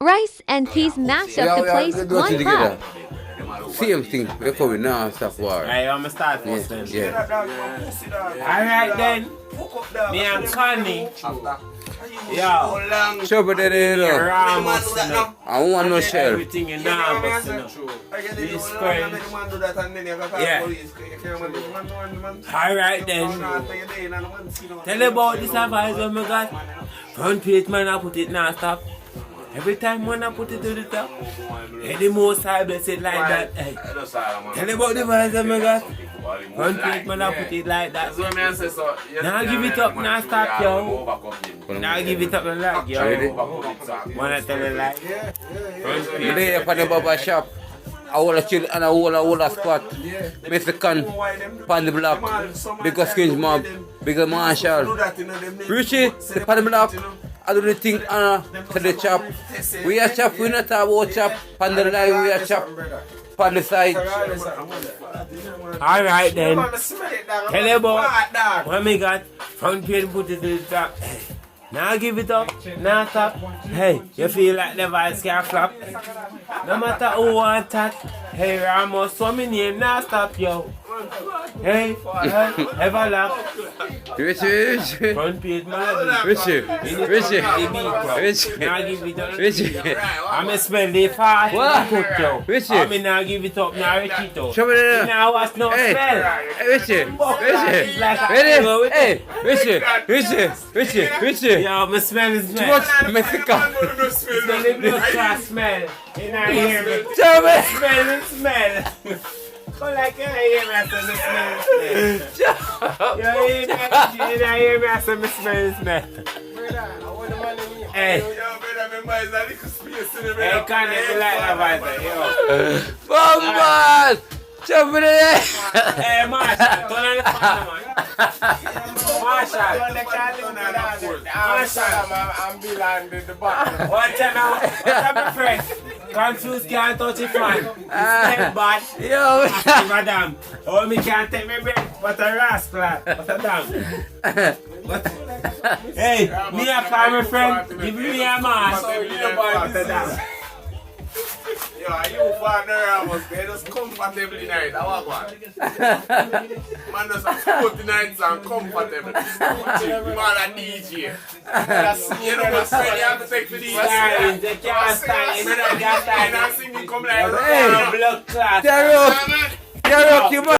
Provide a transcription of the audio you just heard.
Rice and peas mashed up to place we go 1 together. cup. Same thing. We come now and stop war. Alright, I'm gonna start first then. Yeah. Alright then. Me and Connie. Yo. Trouble there, you know. Ramos, you know. I don't want no shell. Everything in Ramos, you know. This square. Yeah. Alright then. Tell about this advice when we got. Front page man, I put it non-stop. Every time when I put it to the top, any more side bless it like that. Hey. Tell about the vibes that I got. Front page man, I put it like that. Now give it up, now stop yo. Now give it up and like yo. Wanna tell it like? Front Me page. there upon the barber shop. I wanna chill and I wanna squat. Mexican, pan the block. Bigger Skinch Mob, bigger Marshall. Richie, the pan the block. I do the thing to the chop. We are chop, we not talk about chop. Pan the line, we are chop. Pan the side. Alright then. Tell you about when we got front page put it to the top. Hey. Now give it up, now stop. Hey, you feel like the vibes can flop. No matter who want that. Hey Ramos, so many name, now stop yo. Hey, ever laugh. Richie. Front page man. Richie. Now give it up. Richie. I'm smell the fast. What? Cook yo. Richie. I mean now give it up, now reach it out. Show me there. Now what's no Hey, smell? Richie. Ready? Hey, Richie. Yo, my smell is Too smell. much Mexican. Smell the blood clot smell. You know hear me? Show me. Smell. Go like you hear me after the smell. You hear me after the smell. Hey. Hey, can't you like that vibe? Yo. Bombas! Show me there. Hey, Marshall, turn on the fan, man. Marshall, I'm behind the bottom. Watch out now. Watch out, my friend. Confused can't touch the fan. Step bad. Yo. Madam. Oh, me can't take my breath. What a rascal. What a damn. Hey, me a call my friend. Give me a man. What a damn. Yo, are you father Ramos? They just comfortable tonight. I want one. Man does a 40 nights and comfortable. Man a DJ. You know what's ready you have to take for these. They can't stand. And I'm singing come like Hey. Blood clot. Carry up, you man.